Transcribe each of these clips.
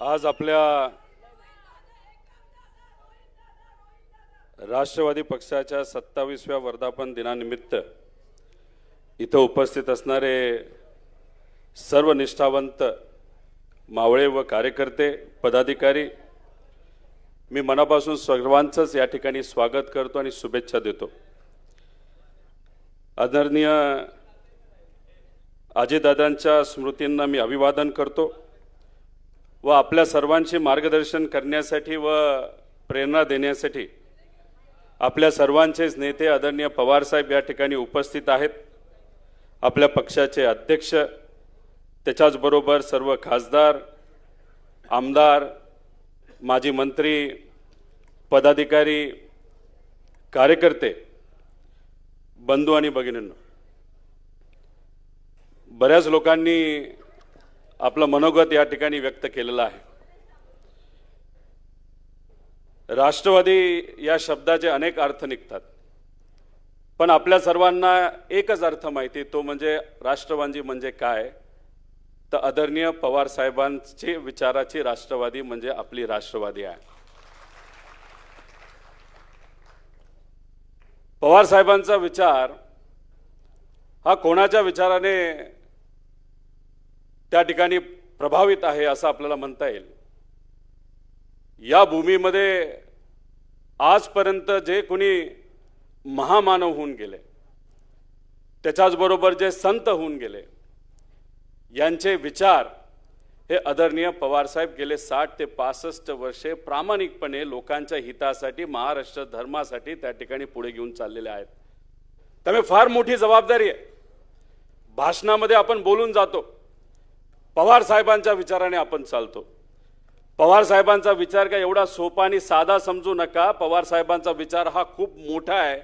आज आपल्या राष्ट्रवादी पक्षाच्या 27व्या वर्धापन दिनानिमित्त इथं उपस्थित असणारे सर्व निष्ठावंत मावळे व कार्यकर्ते पदाधिकारी, मी मनापासून सर्वांचंच या ठिकाणी स्वागत करतो आणि शुभेच्छा देतो। आदरणीय अजितदादांच्या स्मृतींना मी अभिवादन करतो व आपल्या सर्वांचे मार्गदर्शन करण्यासाठी व प्रेरणा देण्यासाठी आपल्या सर्वांचेच नेते आदरणीय पवार साहेब या ठिकाणी उपस्थित आहेत। आपल्या पक्षाचे अध्यक्ष, त्याच्याचबरोबर सर्व खासदार, आमदार, माजी मंत्री, पदाधिकारी, कार्यकर्ते, बंधू आणि भगिनींनो, बऱ्याच लोकांनी आपलं मनोगत या ठिकाणी व्यक्त केलेलं आहे। राष्ट्रवादी या शब्दाचे अनेक अर्थ निघतात, पण आपल्या सर्वांना एकच अर्थ माहिती, तो म्हणजे राष्ट्रवादी म्हणजे काय, तर आदरणीय पवार साहेबांची विचाराची राष्ट्रवादी म्हणजे आपली राष्ट्रवादी आहे। पवार साहेबांचा विचार हा कोणाच्या विचाराने त्या ठिकाणी प्रभावित आहे असं आपल्याला म्हणता येईल। या भूमीमध्ये आजपर्यंत जे कोणी महामानव होऊन गेले, त्याच्याचबरोबर जे संत होऊन गेले, यांचे विचार हे आदरणीय पवार साहेब गेले 60 ते 65 वर्षे प्रामाणिकपणे लोकांच्या हितासाठी, महाराष्ट्र धर्मासाठी त्या ठिकाणी पुढे घेऊन चाललेले आहेत। त्यामुळे फार मोठी जबाबदारी आहे। भाषणामध्ये आपण बोलून जातो, पवार साहेबांच्या विचाराने आपण चालतो। पवार साहेबांचा विचार काय एवढा सोपा आणि साधा समजू नका। पवार साहेबांचा विचार हा खूप मोठा आहे।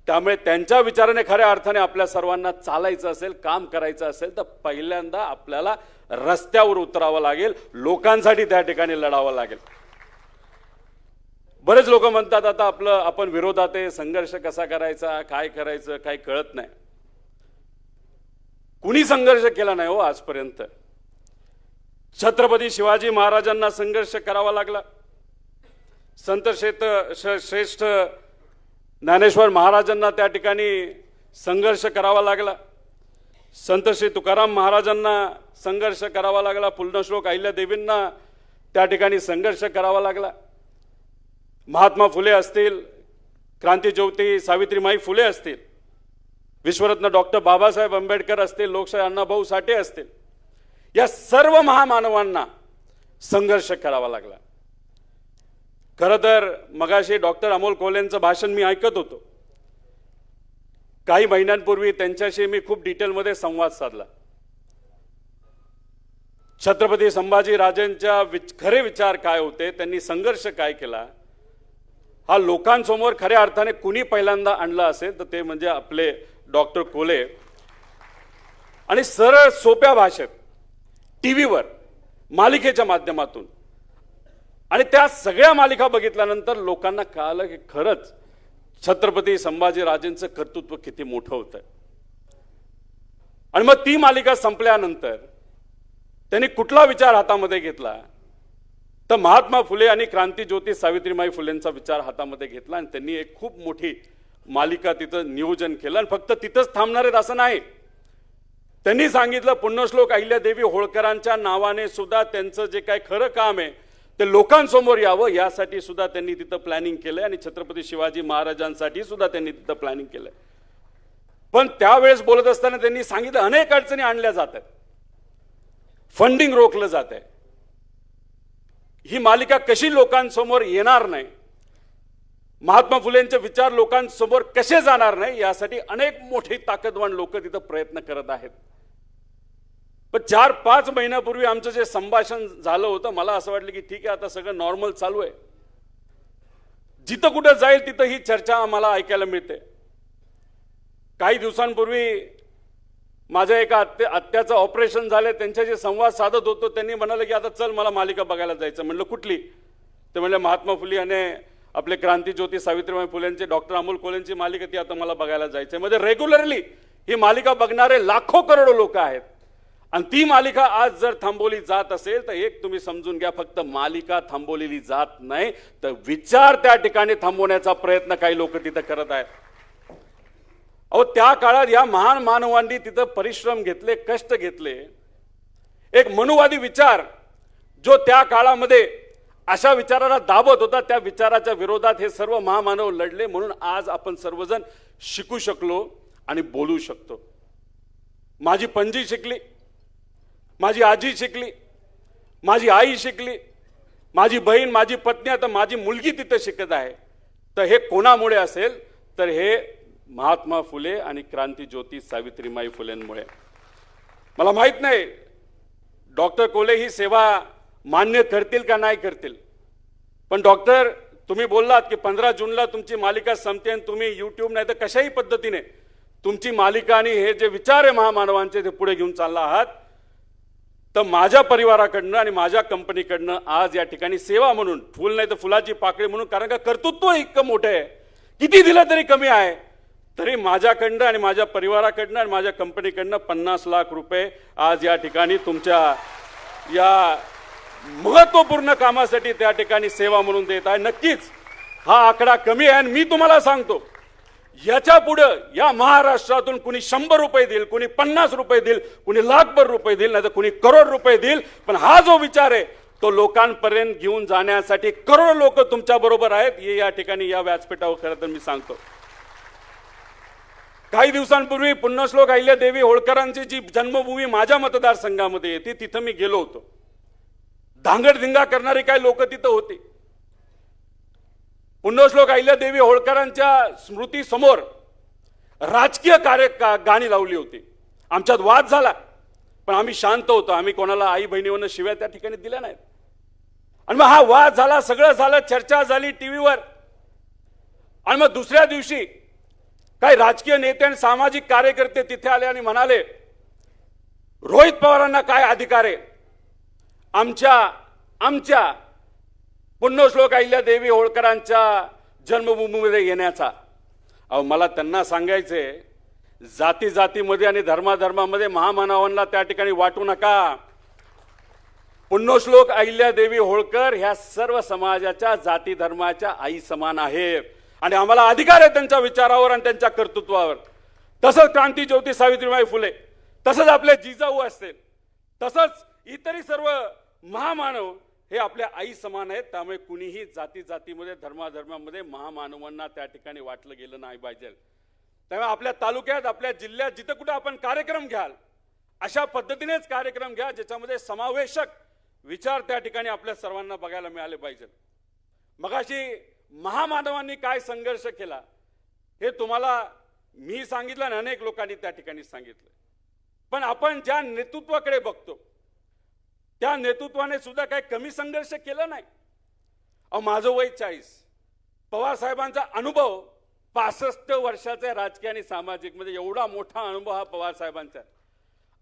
त्यामुळे त्यांच्या विचाराने खऱ्या अर्थाने आपल्या सर्वांना चालायचं असेल, काम करायचं असेल, तर पहिल्यांदा आपल्याला रस्त्यावर उतरावं लागेल, लोकांसाठी त्या ठिकाणी लढावं लागेल। बरेच लोक म्हणतात आता आपण विरोधात आहे, संघर्ष कसा करायचा, काय करायचं काही कळत नाही। कुणी संघर्ष केला नाही हो आजपर्यंत। छत्रपती शिवाजी महाराजांना संघर्ष करावा लागला, संत श्रेष्ठ ज्ञानेश्वर महाराजांना त्या ठिकाणी संघर्ष करावा लागला, संत श्री तुकाराम महाराजांना संघर्ष करावा लागला, पुण्यश्लोक अहिल्यादेवींना त्या ठिकाणी संघर्ष करावा लागला, महात्मा फुले असतील, क्रांतिज्योती सावित्रीमाई फुले असतील, विश्वरत्न डॉक्टर बाबासाहेब आंबेडकर असतील, लोकशाही अण्णाभाऊ साठे असतील, या सर्व महामानवांना संघर्ष करावा लागला। खरं तर मगाशी डॉक्टर अमोल कोल्हेंचं भाषण मी ऐकत होतो। काही महिन्यांपूर्वी त्यांच्याशी मी खूप डिटेलमध्ये संवाद साधला। छत्रपती संभाजी राजेंच्या खरे विचार काय होते, त्यांनी संघर्ष काय केला, हा लोकांसमोर खऱ्या अर्थाने कुणी पहिल्यांदा आणला असेल तर ते म्हणजे आपले डॉक्टर कोल्हे। आणि सरळ सोप्या भाषेत टीव्हीवर मालिकेच्या माध्यमातून, आणि त्या सगळ्या मालिका बघितल्यानंतर लोकांना कळालं की खरंच छत्रपती संभाजी राजेंचं कर्तृत्व किती मोठं होतं। आणि मग ती मालिका संपल्यानंतर त्यांनी कुठला विचार हातामध्ये घेतला, तर महात्मा फुले आणि क्रांतिज्योती सावित्रीमाई फुलेंचा विचार हातामध्ये घेतला आणि त्यांनी एक खूप मोठी मालिका तिथं नियोजन केलं। आणि फक्त तिथंच थांबणार आहेत असं नाही, त्यांनी सांगितलं पुण्यश्लोक अहिल्यादेवी होळकरांच्या नावाने सुद्धा त्यांचं जे काय खरं काम आहे ते लोकांसमोर यावं, यासाठी सुद्धा त्यांनी तिथं प्लॅनिंग केलंय आणि छत्रपती शिवाजी महाराजांसाठी सुद्धा त्यांनी तिथं प्लॅनिंग केलंय। पण त्यावेळेस बोलत असताना त्यांनी सांगितलं अनेक अडचणी आणल्या जातात, फंडिंग रोखलं जात आहे, ही मालिका कशी लोकांसमोर येणार नाही, महात्मा फुलेंचे विचार लोकांसमोर कसे जाणार नाही, यासाठी अनेक मोठी ताकदवान लोक तिथं प्रयत्न करत आहेत। पण 4-5 महिन्यापूर्वी आमचं जे संभाषण झालं होतं, मला असं वाटलं की ठीक आहे आता सगळं नॉर्मल चालू आहे, जिथं कुठं जाईल तिथं ही चर्चा आम्हाला ऐकायला मिळते। काही दिवसांपूर्वी माझ्या एका आत्याचं ऑपरेशन झालं, त्यांच्याशी संवाद साधत होतो, त्यांनी म्हणाले की आता चल मला मालिका बघायला जायचं। म्हणलं कुठली, ते म्हणले महात्मा फुले आणि आपले क्रांतिज्योती सावित्रीबाई फुलेंचे डॉक्टर अमोल कोल्हेंची मालिका ती आता मला बघायला जायचंय। म्हणजे रेग्युलरली ही मालिका बघणारे लाखो करोडो लोक आहेत आणि ती मालिका आज जर थांबवली जात असेल तर एक तुम्ही समजून घ्या, फक्त मालिका थांबवलेली जात नाही तर विचार त्या ठिकाणी थांबवण्याचा प्रयत्न काही लोक तिथं करत आहेत. अहो, त्या काळात या महान मानवांनी तिथं परिश्रम घेतले, कष्ट घेतले. एक मनुवादी विचार जो त्या काळामध्ये अशा विचाराला दाबत होता, त्या विचाराच्या विरोधात हे सर्व महामानव लढले. म्हणून आज आपण सर्वजण शिकू शकलो आणि बोलू शकतो. माझी पणजी शिकली, माझी आजी शिकली, माझी आई शिकली, माझी बहीण, माझी पत्नी, आता माझी मुलगी तिथं शिकत आहे. तर हे कोणामुळे असेल तर हे महात्मा फुले आणि क्रांतीज्योती सावित्रीमाई फुलेंमुळे. मला माहित नाही डॉक्टर कोले ही सेवा मान्य करतील का नाही करतील, पण डॉक्टर तुम्ही बोललात की 15 जूनला तुमची मालिका संपते आणि तुम्ही यूट्यूब नाही तर कशाही पद्धतीने तुमची मालिका आणि हे जे विचार आहे महामानवांचे ते पुढे घेऊन चालला आहात. तर माझ्या परिवाराकडनं आणि माझ्या कंपनीकडनं आज या ठिकाणी सेवा म्हणून, फुल नाही तर फुलाची पाकळी म्हणून, कारण का कर्तृत्व इतकं मोठं आहे, किती दिलं तरी कमी आहे, तरी माझ्याकडनं आणि माझ्या परिवाराकडनं आणि माझ्या कंपनीकडनं 50 लाख रुपये आज या ठिकाणी तुमच्या या महत्वपूर्ण कामासाठी त्या ठिकाणी सेवा म्हणून देत आहे. नक्कीच हा आकडा कमी आहे आणि मी तुम्हाला सांगतो याच्या पुढं या महाराष्ट्रातून कुणी 100 रुपये देईल, कुणी 50 रुपये देईल, कुणी लाखभर रुपये देईल, नाही तर कुणी करोड रुपये देईल, पण हा जो विचार आहे तो लोकांपर्यंत घेऊन जाण्यासाठी करोड लोक तुमच्या बरोबर आहेत. हे या ठिकाणी या व्यासपीठावर खरं तर मी सांगतो. काही दिवसांपूर्वी पुण्यश्लोक अहिल्यादेवी होळकरांची जी जन्मभूमी माझ्या मतदारसंघामध्ये येते तिथं मी गेलो होतो. धांगडधिंगा करणारे काही लोक तिथं होते. पुण्यश्लोक अहिल्यादेवी होळकरांच्या स्मृती समोर राजकीय गाणी लावली होती. आमच्यात वाद झाला, पण आम्ही शांत होतो. आम्ही कोणाला आई बहिणीवरनं शिव्या त्या ठिकाणी दिल्या नाहीत. आणि मग हा वाद झाला, सगळं झालं, चर्चा झाली टीव्हीवर. आणि मग दुसऱ्या दिवशी काही राजकीय नेते आणि सामाजिक कार्यकर्ते तिथे आले आणि म्हणाले, रोहित पवारांना काय अधिकार आहे आमच्या पुण्यश्लोक अहिल्यादेवी होळकरांच्या जन्मभूमीमध्ये येण्याचा. अहो, मला त्यांना सांगायचे, जाती जातीमध्ये आणि धर्माधर्मामध्ये महामानवांना त्या ठिकाणी वाटू नका. पुण्यश्लोक अहिल्यादेवी होळकर ह्या सर्व समाजाच्या जाती धर्माच्या आई समान आहेत आणि आम्हाला अधिकार आहे त्यांच्या विचारावर आणि त्यांच्या कर्तृत्वावर. तसंच क्रांतीज्योती सावित्रीबाई फुले, तसंच आपले जिजाऊ असतील, तसंच इतरही सर्व महामानव हे आपल्या आई समान आहेत. त्यामुळे कुणीही जाती जातीमध्ये धर्माधर्मामध्ये महामानवांना त्या ठिकाणी वाटलं गेलं नाही पाहिजे. त्यामुळे आपल्या तालुक्यात, आपल्या जिल्ह्यात जिथं कुठं आपण कार्यक्रम घ्याल अशा पद्धतीनेच कार्यक्रम घ्या ज्याच्यामध्ये समावेशक विचार त्या ठिकाणी आपल्या सर्वांना बघायला मिळाले पाहिजे. मगाशी महामानवांनी काय संघर्ष केला हे तुम्हाला मी सांगितलं आणि अनेक लोकांनी त्या ठिकाणी सांगितलं. पण आपण ज्या नेतृत्वाकडे बघतो त्या नेतृत्वाने सुद्धा काही कमी संघर्ष केला नाही. अहो, माझं वय 40, पवार साहेबांचा अनुभव 65 वर्षाचा राजकीय आणि सामाजिक मध्ये एवढा मोठा अनुभव हा पवार साहेबांचा.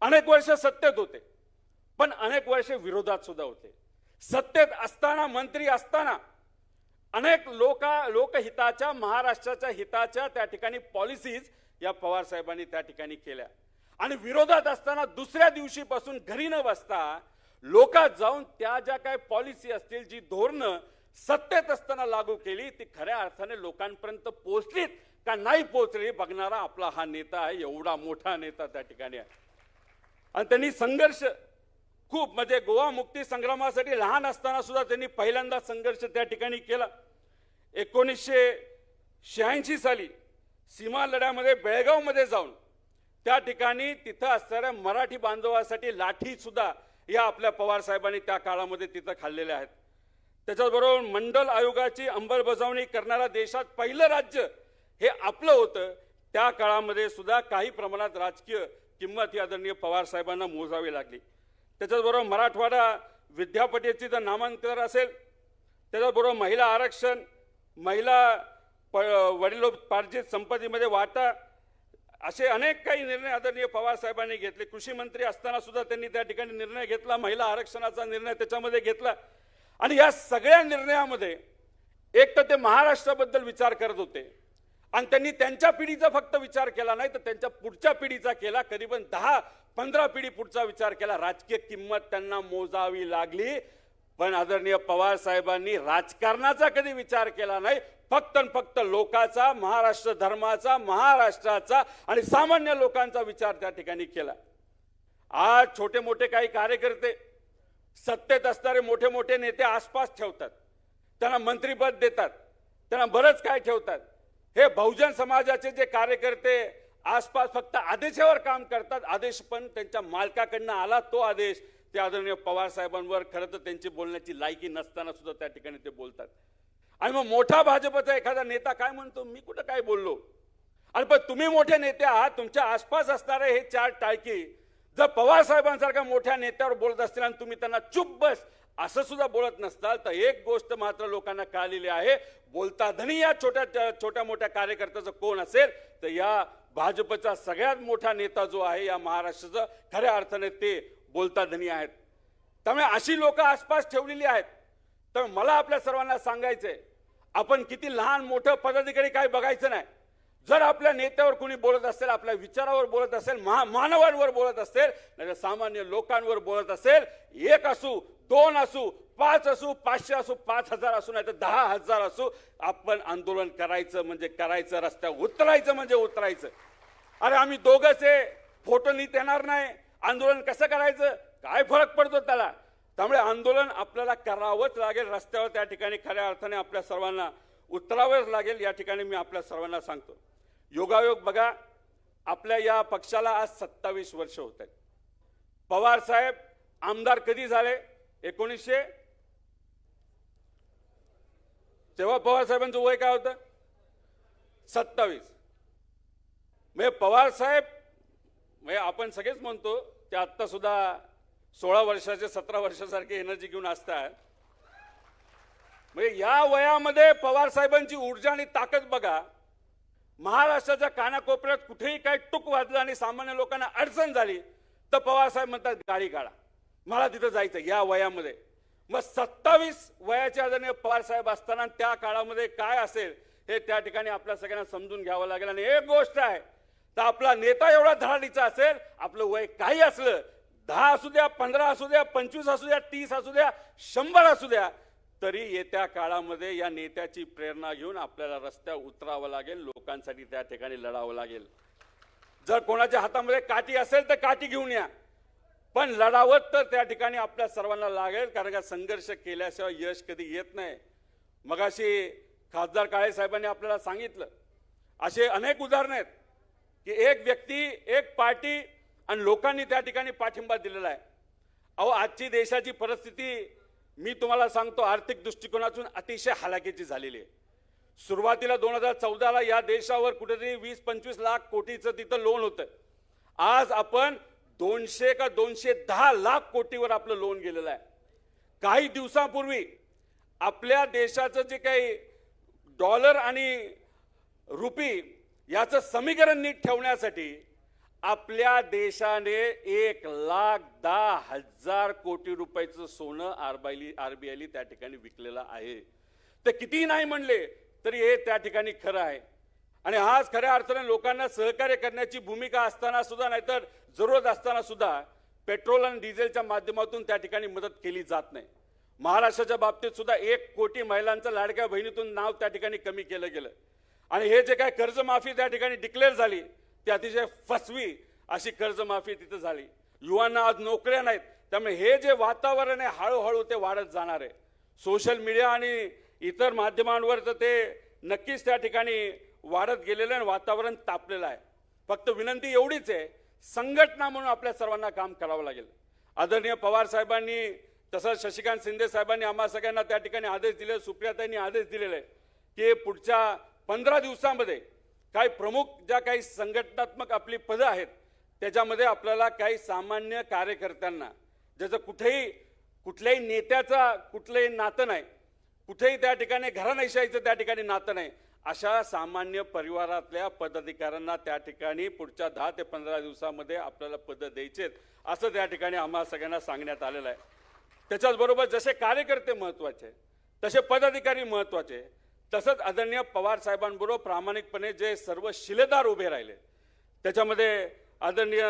अनेक वर्ष सत्तेत होते, पण अनेक वर्ष विरोधात सुद्धा होते. सत्तेत असताना, मंत्री असताना अनेक लोकहिताच्या, महाराष्ट्राच्या हिताच्या त्या ठिकाणी पॉलिसीज या पवार साहेबांनी त्या ठिकाणी केल्या. आणि विरोधात असताना दुसऱ्या दिवशीपासून घरी न बसता लोकात जाऊन त्या ज्या काय पॉलिसी असतील, जी धोरणं सत्तेत असताना लागू केली ती खऱ्या अर्थाने लोकांपर्यंत पोहोचलीत का नाही पोहोचली बघणारा आपला हा नेता आहे. एवढा मोठा नेता त्या ठिकाणी आहे. आणि त्यांनी संघर्ष खूप, म्हणजे गोवा मुक्ती संग्रामासाठी लहान असताना सुद्धा त्यांनी पहिल्यांदा संघर्ष त्या ठिकाणी केला. 1986 साली सीमा लढ्यामध्ये बेळगावमध्ये जाऊन त्या ठिकाणी तिथं असणाऱ्या मराठी बांधवासाठी लाठी सुद्धा या आपल्या पवार साहेबांनी त्या काळामध्ये तिथं खाल्लेल्या आहेत. त्याच्याबरोबर मंडल आयोगाची अंमलबजावणी करणारा देशात पहिलं राज्य हे आपलं होतं. त्या काळामध्ये सुद्धा काही प्रमाणात राजकीय किंमत ही आदरणीय पवार साहेबांना मोजावी लागली. त्याच्याबरोबर मराठवाडा विद्यापीठाची जर नामांतर असेल, त्याच्याबरोबर महिला आरक्षण, महिला वडिलोपार्जित संपत्तीमध्ये वाटा, असे अनेक काही निर्णय आदरणीय पवार साहेबांनी घेतले. कृषी मंत्री असताना सुद्धा त्यांनी त्या ठिकाणी निर्णय घेतला, महिला आरक्षणाचा निर्णय त्याच्यामध्ये घेतला. आणि या सगळ्या निर्णयामध्ये एक तर ते महाराष्ट्राबद्दल विचार करत होते आणि त्यांनी त्यांच्या पिढीचा फक्त विचार केला नाही तर त्यांच्या पुढच्या पिढीचा केला. कधी पण 10 15 पिढी पुढचा विचार केला, राजकीय किंमत त्यांना मोजावी लागली. पण आदरणीय पवार साहेबांनी राजकारणाचा कधी विचार केला नाही, फक्त आणि फक्त लोकांचा, महाराष्ट्र धर्माचा, महाराष्ट्राचा आणि सामान्य लोकांचा विचार त्या ठिकाणी केला. आज छोटे मोठे काही कार्यकर्ते, सत्तेत असणारे मोठे मोठे नेते आसपास ठेवतात, त्यांना मंत्रिपद देतात, त्यांना बरंच काय ठेवतात. हे बहुजन समाजाचे जे कार्यकर्ते आसपास फक्त आदेशावर काम करतात, आदेश पण त्यांच्या मालकाकडनं आला तो आदेश, ते आदरणीय पवार साहेबांवर खरं तर त्यांची बोलण्याची लायकी नसताना सुद्धा त्या ठिकाणी ते बोलतात. आणि मग मोठा भाजपचा एखादा नेता काय म्हणतो, मी कुठं काय बोललो. आणि पण तुम्ही मोठे नेते आहात, तुमच्या आसपास असणारे हे चार टाळकी जर पवार साहेबांसारख्या मोठ्या नेत्यावर बोलत असतील आणि तुम्ही त्यांना चुप बस असं सुद्धा बोलत नसताल, तर एक गोष्ट मात्र लोकांना कळलेली आहे, बोलता धनी या छोट्या मोठ्या कार्यकर्त्याचं कोण असेल तर या भाजपचा सगळ्यात मोठा नेता जो आहे या महाराष्ट्राचा, खऱ्या अर्थाने ते बोलता धनी आहेत. त्यामुळे अशी लोक आसपास ठेवलेली आहेत. तर मला आपल्या सर्वांना सांगायचंय, आपण किती लहान मोठं पदाधिकारी काय बघायचं नाही. जर आपल्या नेत्यावर कोणी बोलत असेल, आपल्या विचारावर बोलत असेल, मानवांवर बोलत असेल, नाही सामान्य लोकांवर बोलत असेल, 1 असू 2 असू 5 असू 500 असू 5000 असू नाही तर 10,000 असू, आपण आंदोलन करायचं म्हणजे करायचं, रस्त्यावर उतरायचं म्हणजे उतरायचं. अरे आम्ही दोघंच आहे, फोटो नीट येणार नाही, आंदोलन कसं करायचं, काय फरक पडतो त्याला. त्यामुळे आंदोलन आपल्याला करावंच लागेल, रस्त्यावर त्या ठिकाणी खऱ्या अर्थाने आपल्या सर्वांना उतरावंच लागेल. या ठिकाणी मी आपल्या सर्वांना सांगतो, योगायोग बघा, आपल्या या पक्षाला आज 27 वर्ष होत आहेत. पवार साहेब आमदार कधी झाले, 1900, तेव्हा पवार साहेबांचं वय काय होतं, 27. म्हणजे पवार साहेब, म्हणजे आपण सगळेच म्हणतो ते आत्ता सुद्धा 16 वर्षाचे 17 वर्षासारखे एनर्जी घेऊन असतात. म्हणजे या वयामध्ये पवार साहेबांची ऊर्जा आणि ताकद बघा. महाराष्ट्राच्या कानाकोपऱ्यात कुठेही काय टुक वाजलं आणि सामान्य लोकांना अडचण झाली तर पवार साहेब म्हणतात गाडी काढा, मला तिथं जायचं या वयामध्ये. मग 27 वयाचे आदरणीय पवार साहेब असताना त्या काळामध्ये काय असेल हे त्या ठिकाणी आपल्या सगळ्यांना समजून घ्यावं लागेल. आणि एक गोष्ट आहे, तर आपला नेता एवढा धडाडीचा असेल, आपलं वय काही असलं, 10 असू द्या, 15 असू द्या, 25 असू द्या, 30 असू द्या, 100 असू द्या, तरी येत्या काळामध्ये या नेत्याची प्रेरणा घेऊन आपल्याला रस्त्यावर उतरावं लागेल, लोकांसाठी त्या ठिकाणी लढावं लागेल. जर कोणाच्या हातामध्ये काठी असेल तर काठी घेऊन या, पण लढावं तर त्या ठिकाणी आपल्या सर्वांना लागेल, कारण का संघर्ष केल्याशिवाय यश कधी येत नाही. मगाशी खासदार काळे साहेबांनी आपल्याला सांगितलं, असे अनेक उदाहरण आहेत की एक व्यक्ती, एक पार्टी आणि लोकांनी त्या ठिकाणी पाठिंबा दिलेला आहे. अहो आजची देशाची परिस्थिती मी तुम्हाला सांगतो, आर्थिक दृष्टिकोनातून अतिशय हलाखीची झालेली आहे. सुरुवातीला 2014ला या देशावर कुठेतरी 20-25 लाख कोटीचं तिथं लोन होतं. आज आपण 200 का 210 लाख कोटीवर आपलं लोन गेलेलं आहे. काही दिवसांपूर्वी आपल्या देशाचं जे काही डॉलर आणि रुपी याचं समीकरण नीट ठेवण्यासाठी आपल्या देशाने 1,10,000 कोटी रुपयाचं सोनं आरबीआयने त्या ठिकाणी विकलेलं आहे. तर कितीही नाही म्हणले तरी हे त्या ठिकाणी खरं आहे. आणि आज खऱ्या अर्थाने लोकांना सहकार्य करण्याची भूमिका असताना सुद्धा, नाहीतर जरूरत असताना सुद्धा पेट्रोल आणि डिझेलच्या माध्यमातून त्या ठिकाणी मदत केली जात नाही. महाराष्ट्राच्या बाबतीत सुद्धा 1 कोटी महिलांचं लाडक्या बहिणीतून नाव त्या ठिकाणी कमी केलं गेलं. आणि हे जे काय कर्जमाफी त्या ठिकाणी डिक्लेअर झाली ती अतिशय फसवी अशी कर्जमाफी तिथं झाली. युवांना आज नोकऱ्या नाहीत. त्यामुळे हे जे वातावरण आहे हळूहळू ते वाढत जाणार आहे. सोशल मीडिया आणि इतर माध्यमांवर तर ते नक्कीच त्या ठिकाणी वाढत गेलेलं आहे, वातावरण तापलेलं आहे. फक्त विनंती एवढीच आहे, संघटना म्हणून आपल्या सर्वांना काम करावं लागेल. आदरणीय पवार साहेबांनी, तसंच शशिकांत शिंदे साहेबांनी आम्हा सगळ्यांना त्या ठिकाणी आदेश दिले, सुप्रियाताईंनी आदेश दिलेले की पुढच्या 15 दिवसांमध्ये काही प्रमुख ज्या काही संघटनात्मक आपली पदं आहेत त्याच्यामध्ये आपल्याला काही सामान्य कार्यकर्त्यांना, ज्याचं कुठल्याही नेत्याचा कुठलंही नातं नाही, कुठेही त्या ठिकाणी घराणेशाहीचं त्या ठिकाणी नातं नाही, अशा सामान्य परिवारातल्या पदाधिकाऱ्यांना त्या ठिकाणी पुढच्या 10 ते 15 दिवसामध्ये आपल्याला पदं द्यायचेत असं त्या ठिकाणी आम्हा सगळ्यांना सांगण्यात आलेलं आहे. त्याच्याचबरोबर जसे कार्यकर्ते महत्त्वाचे तसे पदाधिकारी महत्त्वाचे, तसंच आदरणीय पवार साहेबांबरोबर प्रामाणिकपणे जे सर्व शिलेदार उभे राहिले त्याच्यामध्ये आदरणीय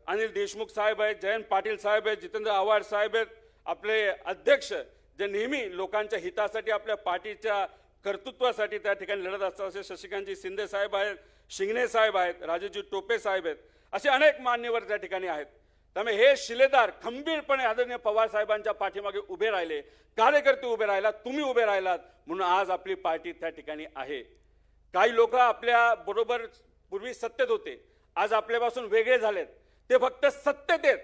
अनिल देशमुख साहेब आहेत, जयंत पाटील साहेब आहेत, जितेंद्र आव्हाड साहेब आहेत, आपले अध्यक्ष जे नेहमी लोकांच्या हितासाठी आपल्या पार्टीच्या कर्तृत्वासाठी त्या ठिकाणी लढत असतात असे शशिकांतजी शिंदे साहेब आहेत, शिंगणे साहेब आहेत, राजूजी टोपे साहेब आहेत, असे अनेक मान्यवर त्या ठिकाणी आहेत. त्यामुळे हे शिलेदार खंबीरपणे आदरणीय पवार साहेबांच्या पाठीमागे उभे राहिले, कार्यकर्ते उभे राहिलात, तुम्ही उभे राहिलात, म्हणून आज आपली पार्टी त्या ठिकाणी आहे. काही लोक आपल्या बरोबर पूर्वी सत्तेत होते, आज आपल्यापासून वेगळे झालेत, ते फक्त सत्तेत आहेत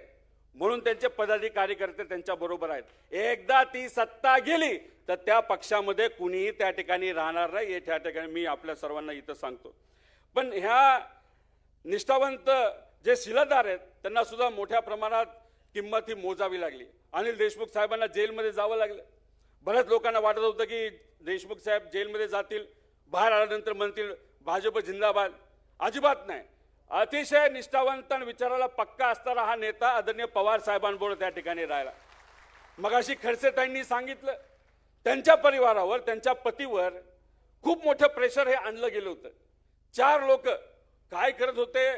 म्हणून त्यांचे पदाधिकारी कार्यकर्ते त्यांच्या बरोबर आहेत. एकदा ती सत्ता गेली तर त्या पक्षामध्ये कुणीही त्या ठिकाणी राहणार नाही, हे त्या ठिकाणी मी आपल्या सर्वांना इथं सांगतो. पण ह्या निष्ठावंत जे शिलेदार आहेत त्यांना सुद्धा मोठ्या प्रमाणात किंमत ही मोजावी लागली. अनिल देशमुख साहेबांना जेलमध्ये जावं लागलं. बऱ्याच लोकांना वाटत होतं की देशमुख साहेब जेलमध्ये जातील, बाहेर आल्यानंतर म्हणतील भाजप जिंदाबाद. अजिबात नाही. अतिशय निष्ठावंत आणि विचाराला पक्का असणारा हा नेता आदरणीय पवार साहेबांबरोबर त्या ठिकाणी राहिला. मगाशी खडसेताईंनी सांगितलं त्यांच्या परिवारावर, त्यांच्या पतीवर खूप मोठं प्रेशर हे आणलं गेलं होतं. 4 लोक काय करत होते,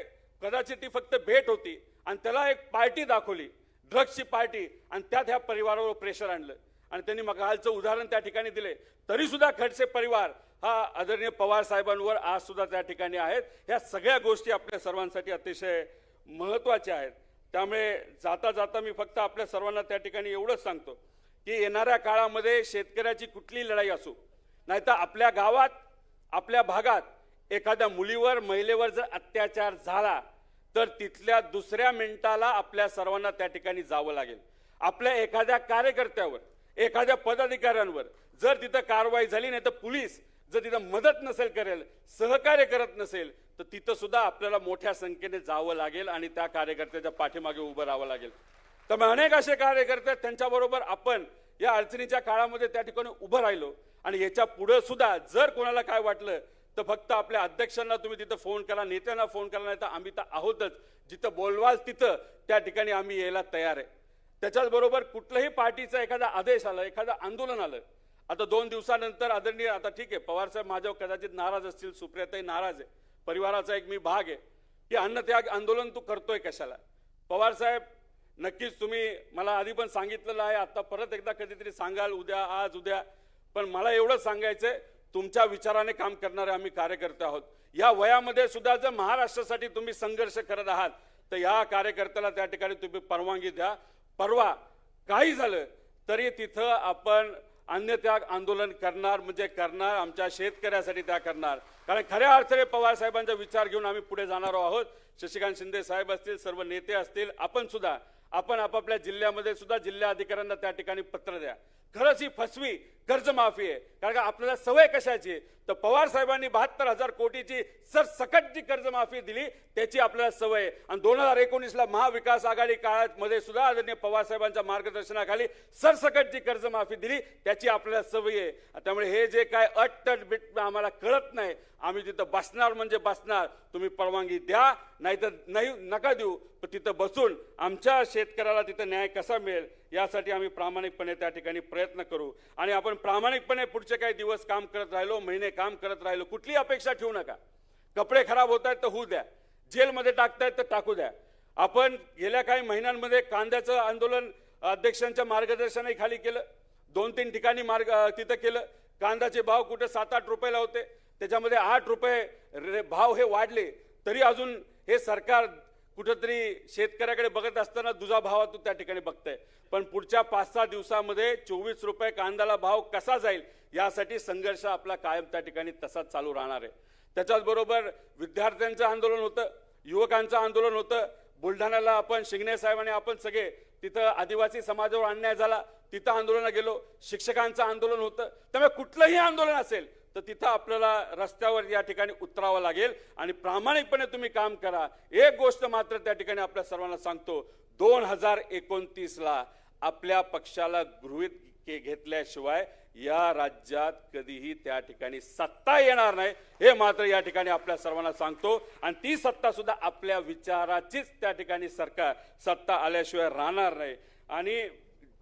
कदाचित ती फक्त भेट होती आणि त्याला एक पार्टी दाखवली, ड्रग्सची पार्टी, आणि त्यात ह्या परिवारावर प्रेशर आणलं आणि त्यांनी मगालचं उदाहरण त्या ठिकाणी दिले. तरी सुद्धा खडसे परिवार हा आदरणीय पवार साहेबांवर आज सुद्धा त्या ठिकाणी आहेत. ह्या सगळ्या गोष्टी आपल्या सर्वांसाठी अतिशय महत्त्वाच्या आहेत. त्यामुळे जाता जाता मी फक्त आपल्या सर्वांना त्या ठिकाणी एवढंच सांगतो की येणाऱ्या काळामध्ये शेतकऱ्याची कुठली लढाई असो, नाहीतर आपल्या गावात, आपल्या भागात एखाद्या मुलीवर, महिलेवर जर अत्याचार झाला तर तिथल्या दुसऱ्या मिनिटाला आपल्या सर्वांना त्या ठिकाणी जावं लागेल. आपल्या एखाद्या कार्यकर्त्यावर, एखाद्या पदाधिकाऱ्यांवर जर तिथं कारवाई झाली नाही तर पोलीस जर तिथं मदत नसेल करेल, सहकार्य करत नसेल, तर तिथं सुद्धा आपल्याला मोठ्या संख्येने जावं लागेल आणि त्या कार्यकर्त्याच्या पाठीमागे उभं राहावं लागेल. त्यामुळे अनेक असे कार्यकर्ते त्यांच्याबरोबर आपण या अडचणीच्या काळामध्ये त्या ठिकाणी उभं राहिलो. आणि याच्या पुढे सुद्धा जर कोणाला काय वाटलं तर फक्त आपल्या अध्यक्षांना तुम्ही तिथं फोन करा, नेत्यांना फोन करा, नाही तर आम्ही तर आहोतच. जिथं बोलवाल तिथं त्या ठिकाणी आम्ही यायला तयार आहे. त्याच्याचबरोबर कुठल्याही पार्टीचा एखादा आदेश आला, एखादं आंदोलन आलं, आता 2 दिवसानंतर आदरणीय, आता ठीक आहे पवारसाहेब माझ्यावर कदाचित नाराज असतील, सुप्रियाताई नाराज आहे, परिवाराचा एक मी भाग आहे, की अन्नत्याग आंदोलन तू करतोय कशाला. पवारसाहेब नक्कीच तुम्ही मला आधी पण सांगितलेलं आहे, आता परत एकदा कधीतरी सांगाल, उद्या, आज, उद्या, पण मला एवढंच सांगायचंय, तुमच्या विचाराने काम करणारे आम्ही कार्यकर्ते आहोत. या वयामध्ये सुद्धा जर महाराष्ट्रासाठी तुम्ही संघर्ष करत आहात तर या कार्यकर्त्याला त्या ठिकाणी तुम्ही परवानगी द्या. परवा काही झालं तरी तिथं आपण अन्नत्याग आंदोलन करणार, म्हणजे करणार, आमच्या शेतकऱ्यासाठी त्या करणार. कारण खऱ्या अर्थाने पवार साहेबांचा विचार घेऊन आम्ही पुढे जाणार आहोत. शशिकांत शिंदे साहेब असतील, सर्व नेते असतील, आपण सुद्धा, आपण आपापल्या जिल्ह्यामध्ये सुद्धा जिल्हाधिकाऱ्यांना त्या ठिकाणी पत्र द्या. खरंच ही फसवी कर्जमाफी आहे. कारण का आपल्याला सवय कशाची, तर पवार साहेबांनी 72,000 कोटीची सरसकट जी कर्जमाफी दिली त्याची आपल्याला सवय. आणि 2019ला महाविकास आघाडी काळात मध्ये सुद्धा आदरणीय पवार साहेबांच्या मार्गदर्शनाखाली सरसकट जी कर्जमाफी दिली त्याची आपल्याला सवय आहे. त्यामुळे हे जे काय अट बिट आम्हाला कळत नाही, आम्ही तिथं बसणार म्हणजे बसणार. तुम्ही परवानगी द्या, नाहीतर नाही, नका देऊ, पण तिथं बसून आमच्या शेतकऱ्याला तिथं न्याय कसा मिळेल यासाठी आम्ही प्रामाणिकपणे त्या ठिकाणी प्रयत्न करू. आणि आपण प्रामाणिकपणे पुढचे काही दिवस काम करत राहिलो, महिने काम करत राहिलो, कुठली अपेक्षा ठेवू नका. कपडे खराब होत आहेत तर होऊ द्या, जेलमध्ये टाकतायत तर टाकू द्या. आपण गेल्या काही महिन्यांमध्ये कांद्याचं आंदोलन अध्यक्षांच्या मार्गदर्शनाखाली केलं, 2-3 ठिकाणी तिथं केलं. कांद्याचे भाव कुठे 7-8 रुपयाला होते, त्याच्यामध्ये 8 रुपये भाव हे वाढले. तरी अजून हे सरकार कुठेतरी शेतकऱ्याकडे बघत असताना दुजा भावातून त्या ठिकाणी बघतंय. पण पुढच्या 5-6 दिवसामध्ये 24 रुपये कांद्याला भाव कसा जाईल यासाठी संघर्ष आपला कायम त्या ठिकाणी तसाच चालू राहणार आहे. त्याच्याचबरोबर विद्यार्थ्यांचं आंदोलन होतं, युवकांचं आंदोलन होतं. बुलढाण्याला आपण शिंगणे साहेबांनी आपण सगळे तिथं आदिवासी समाजावर अन्याय झाला, तिथं आंदोलनाला गेलो. शिक्षकांचं आंदोलन होतं. त्यामुळे कुठलंही आंदोलन असेल तर तिथं आपल्याला रस्त्यावर या ठिकाणी उतरावं लागेल आणि प्रामाणिकपणे तुम्ही काम करा. एक गोष्ट मात्र त्या ठिकाणी आपल्या सर्वांना सांगतो, 2029ला आपल्या पक्षाला गृहीत घेतल्याशिवाय या राज्यात कधीही त्या ठिकाणी सत्ता येणार नाही, हे मात्र या ठिकाणी आपल्या सर्वांना सांगतो. आणि ती सत्ता सुद्धा आपल्या विचाराचीच त्या ठिकाणी सरकार सत्ता आल्याशिवाय राहणार नाही. आणि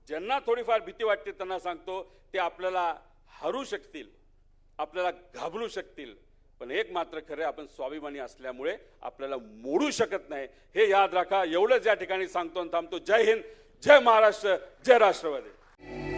ज्यांना थोडीफार भीती वाटते त्यांना सांगतो, ते आपल्याला हरू शकतील, आपल्याला घाबरू शकतील, पण एक मात्र खरं, आपण स्वाभिमानी असल्यामुळे आपल्याला मोडू शकत नाही, हे याद राखा. एवढंच या ठिकाणी सांगतो आणि थांबतो. जय हिंद, जय महाराष्ट्र, जय राष्ट्रवादी.